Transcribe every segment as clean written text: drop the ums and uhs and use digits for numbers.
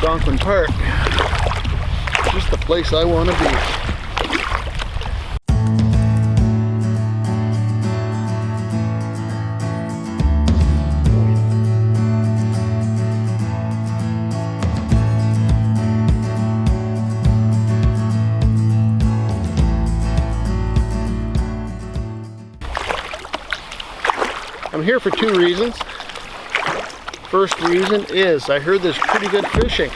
Algonquin Park. Just the place I want to be. I'm here for two reasons. First reason is I heard there's pretty good fishing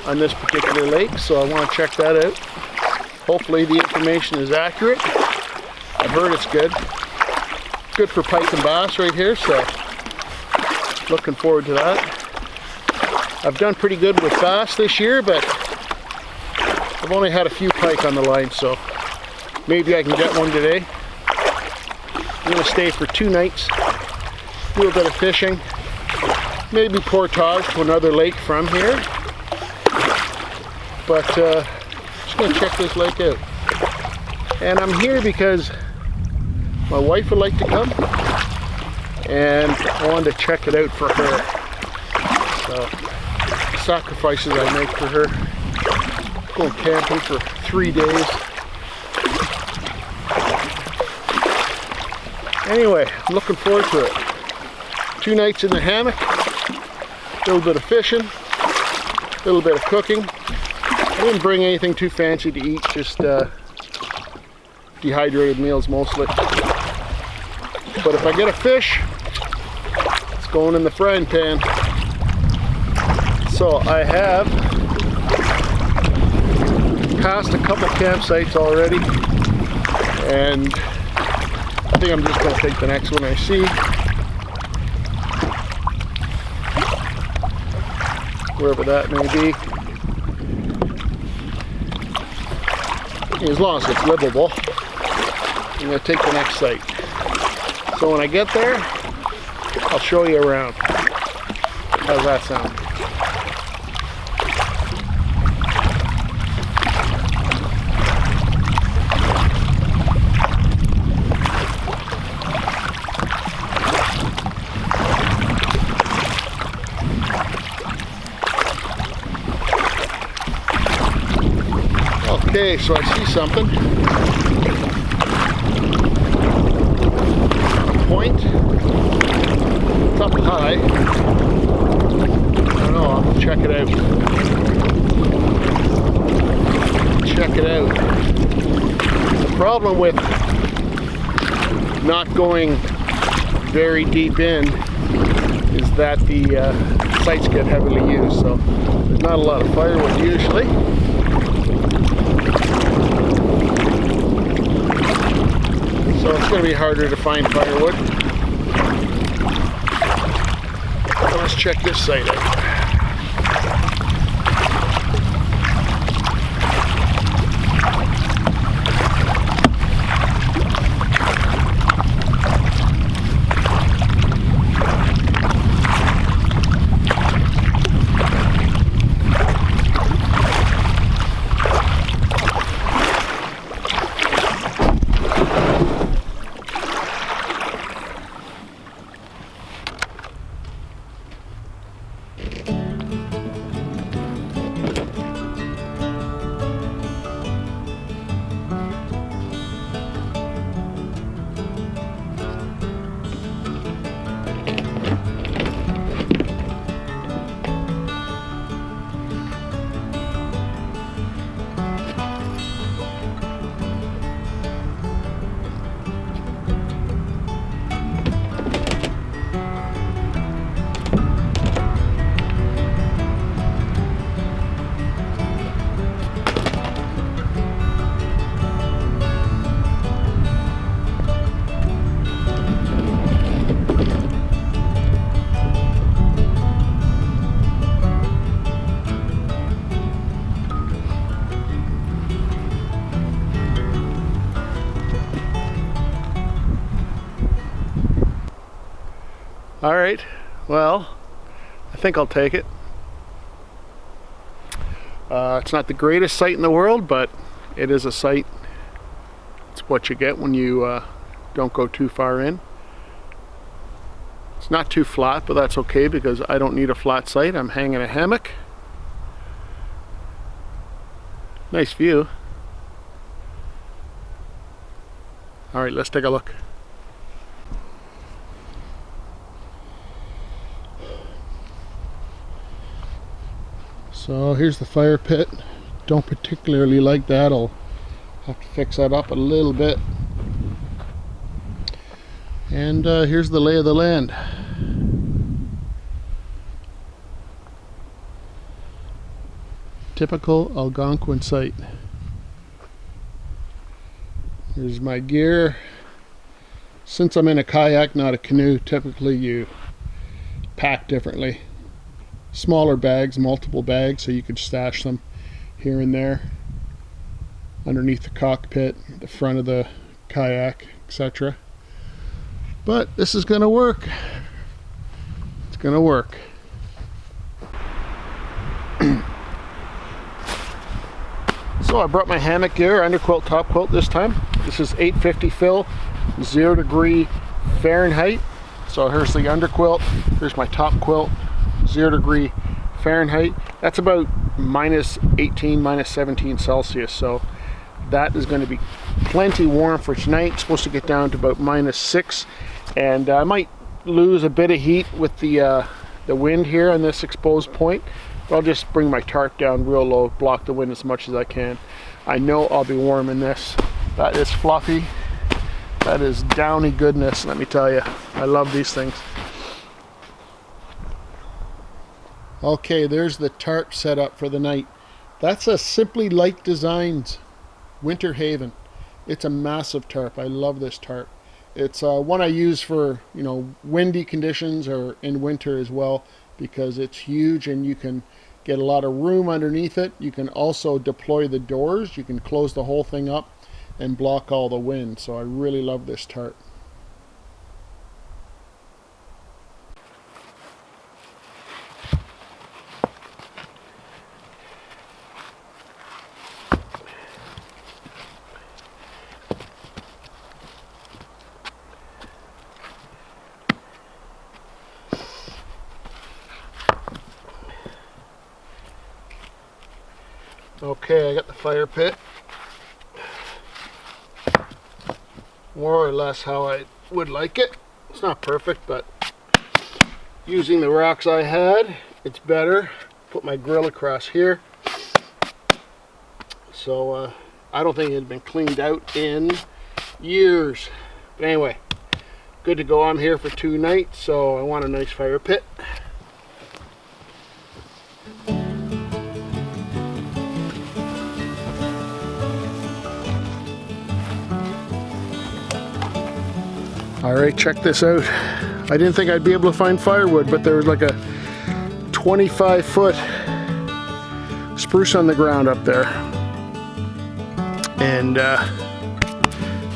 on this particular lake, so I want to check that out. Hopefully the information is accurate. I've heard it's good. Good for pike and bass right here, so looking forward to that. I've done pretty good with bass this year, but I've only had a few pike on the line, so maybe I can get one today. I'm going to stay for 2 nights, do a bit of fishing, maybe portage to another lake from here, but just going to check this lake out. And I'm here because my wife would like to come, and I wanted to check it out for her. So, sacrifices I make for her. Going camping for 3 days. Anyway, I'm looking forward to it. 2 nights in the hammock, a little bit of fishing, a little bit of cooking. I didn't bring anything too fancy to eat, just dehydrated meals mostly. But if I get a fish, it's going in the frying pan. So I have passed a couple campsites already, and I think I'm just going to take the next one I see. Wherever that may be. As long as it's livable, I'm going to take the next site. So when I get there, I'll show you around. How's that sound? Okay, so I see something. A point. It's up high. I don't know, I'll check it out. Check it out. The problem with not going very deep in is that the sites get heavily used, so there's not a lot of firewood usually. So it's going to be harder to find firewood. So let's check this site out. All right, well, I think I'll take it. It's not the greatest site in the world, but it is a site. It's what you get when you don't go too far in. It's not too flat, but that's okay because I don't need a flat site. I'm hanging a hammock. Nice view. All right, let's take a look. So here's the fire pit. Don't particularly like that. I'll have to fix that up a little bit. And here's the lay of the land. Typical Algonquin site. Here's my gear. Since I'm in a kayak, not a canoe, typically you pack differently. Smaller bags, multiple bags, so you could stash them here and there, underneath the cockpit, the front of the kayak, etc. But this is going to work. It's going to work. So I brought my hammock gear, underquilt, top quilt this time. This is 850 fill, 0 degree Fahrenheit. So here's the underquilt, here's my top quilt, 0 degree Fahrenheit. That's about -18, -17 Celsius. So that is going to be plenty warm for tonight. It's supposed to get down to about -6, and I might lose a bit of heat with the wind here on this exposed point. But I'll just bring my tarp down real low, block the wind as much as I can. I know I'll be warm in this. That is fluffy. That is downy goodness, let me tell you. I love these things. Okay, there's the tarp set up for the night. That's a Simply Light Designs Winter Haven. It's a massive tarp. I love this tarp. It's one I use for, you know, windy conditions or in winter as well, because it's huge and you can get a lot of room underneath it. You can also deploy the doors. You can close the whole thing up and block all the wind. So I really love this tarp. Okay, I got the fire pit. More or less how I would like it. It's not perfect, but using the rocks I had, it's better. Put my grill across here. So I don't think it had been cleaned out in years. But anyway, good to go. I'm here for 2 nights, so I want a nice fire pit. Alright, check this out. I didn't think I'd be able to find firewood, but there was like a 25-foot spruce on the ground up there. And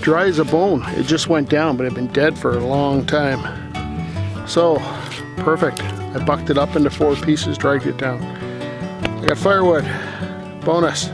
dry as a bone. It just went down, but it had been dead for a long time. So, perfect. I bucked it up into 4 pieces, dragged it down. I got firewood. Bonus.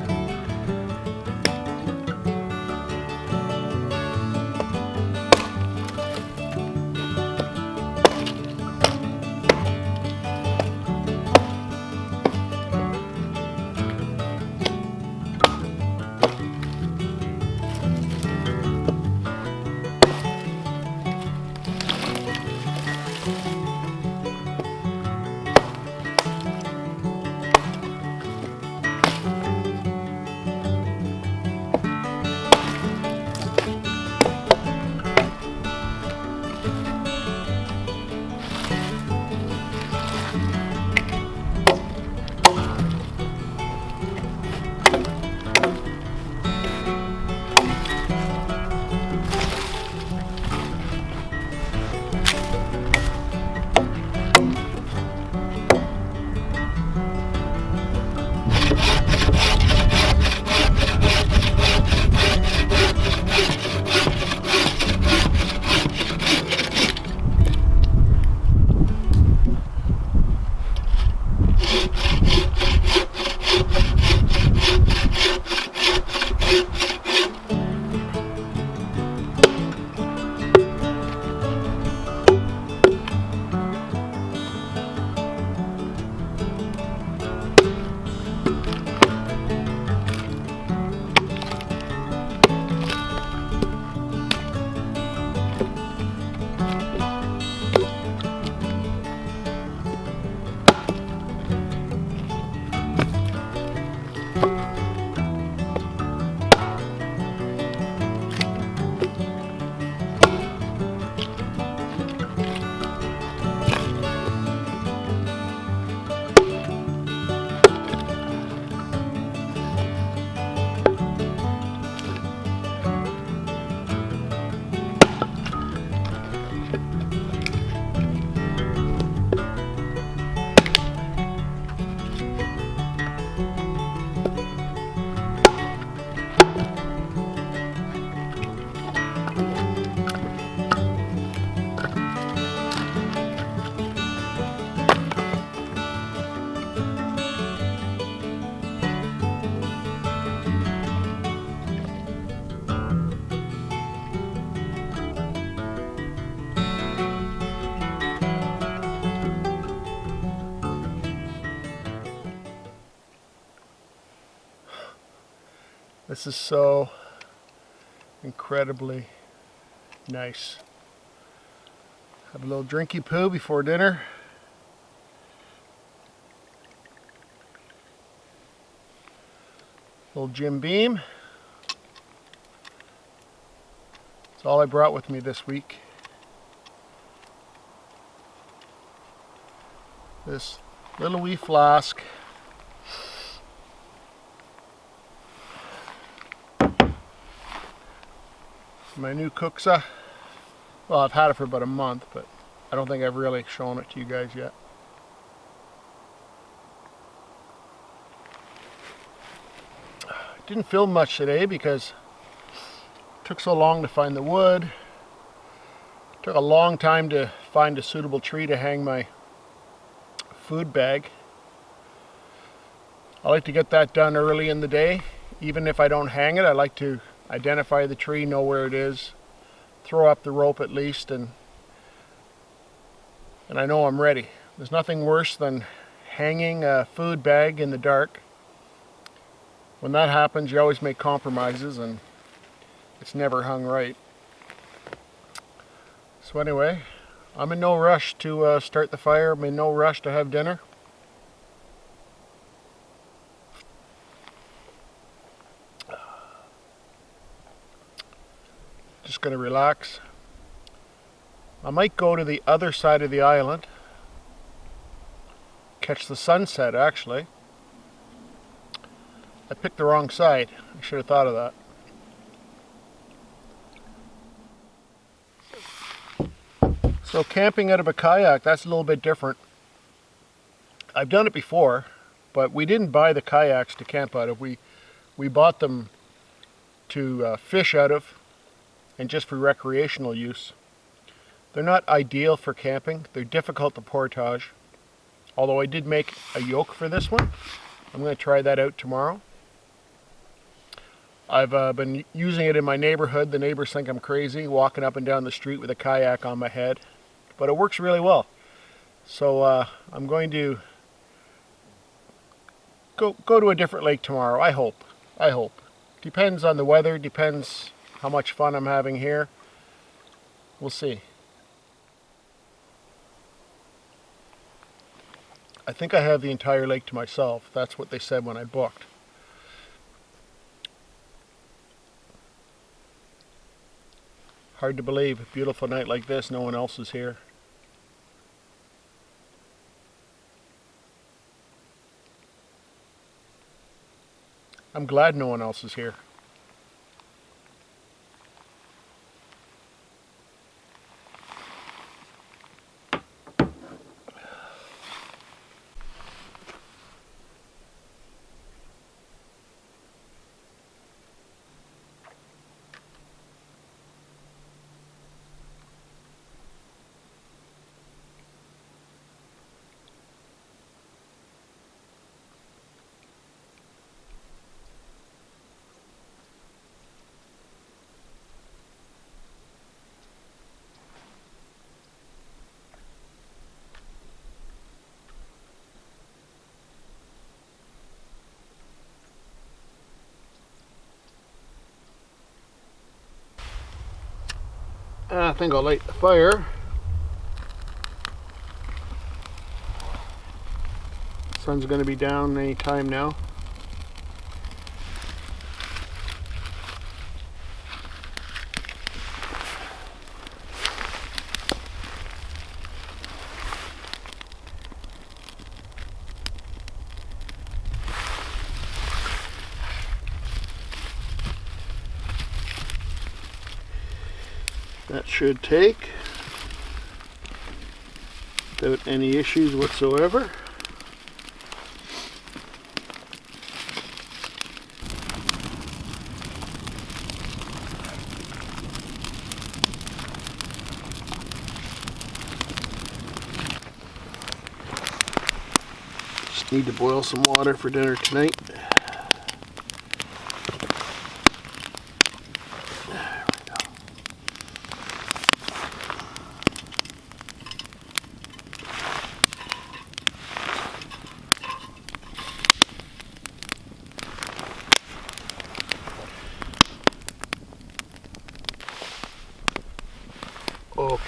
This is so incredibly nice. Have a little drinky poo before dinner. Little Jim Beam. That's all I brought with me this week. This little wee flask. My new Cooksa. Well, I've had it for about a month, but I don't think I've really shown it to you guys yet. Didn't film much today because it took so long to find the wood. It took a long time to find a suitable tree to hang my food bag. I like to get that done early in the day. Even if I don't hang it, I like to identify the tree, know where it is, throw up the rope at least, and I know I'm ready. There's nothing worse than hanging a food bag in the dark. When that happens, you always make compromises and it's never hung right. So anyway, I'm in no rush to start the fire. I'm in no rush to have dinner. Just going to relax. I might go to the other side of the island, catch the sunset actually. I picked the wrong side. I should have thought of that. So camping out of a kayak, that's a little bit different. I've done it before, but we didn't buy the kayaks to camp out of. We bought them to fish out of, and just for recreational use. They're not ideal for camping. They're difficult to portage. Although I did make a yoke for this one. I'm going to try that out tomorrow. I've been using it in my neighborhood. The neighbors think I'm crazy walking up and down the street with a kayak on my head. But it works really well. So I'm going to go to a different lake tomorrow. I hope. Depends on the weather. Depends how much fun I'm having here. We'll see. I think I have the entire lake to myself. That's what they said when I booked. Hard to believe, a beautiful night like this, no one else is here. I'm glad no one else is here. I think I'll light the fire. Sun's going to be down any time now. That should take without any issues whatsoever. Just need to boil some water for dinner tonight.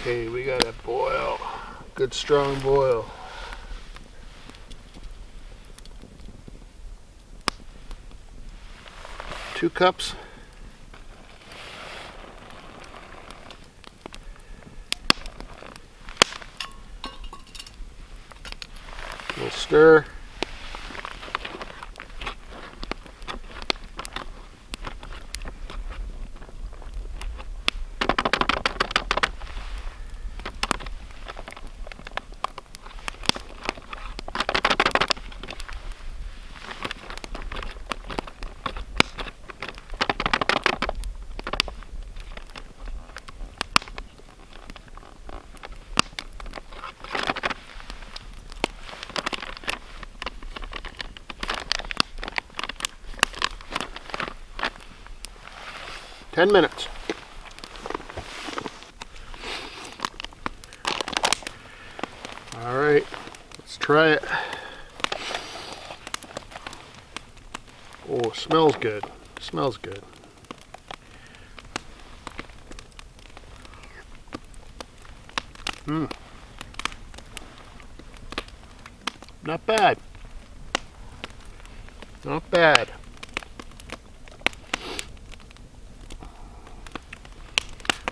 Okay, we got a boil. Good strong boil. Two cups. We'll stir. Ten minutes. All right, let's try it. Oh, smells good. Smells good. Not bad. Not bad.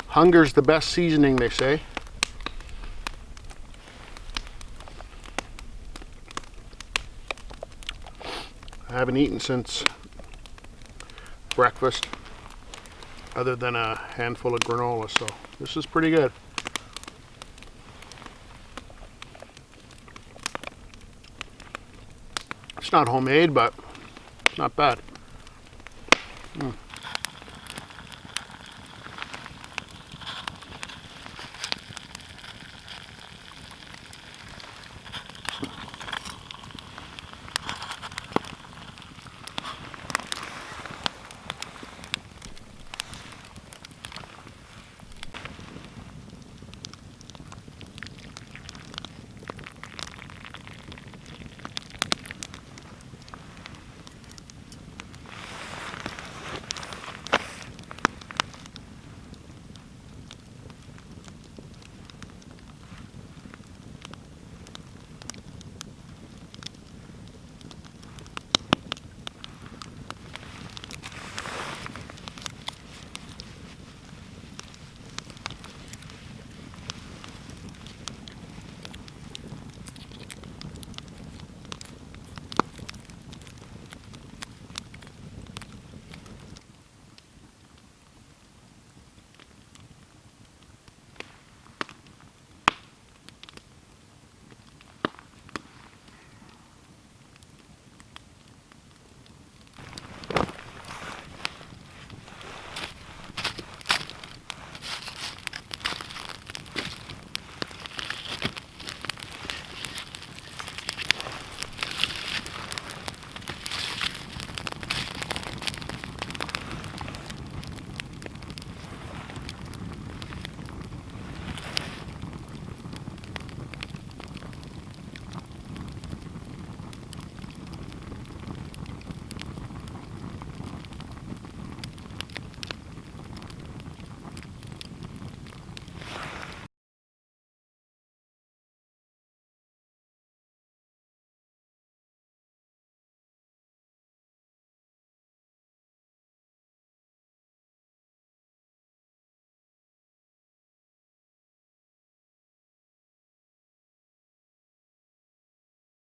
Hunger's the best seasoning, they say. I haven't eaten since breakfast, other than a handful of granola, so this is pretty good. It's not homemade, but it's not bad.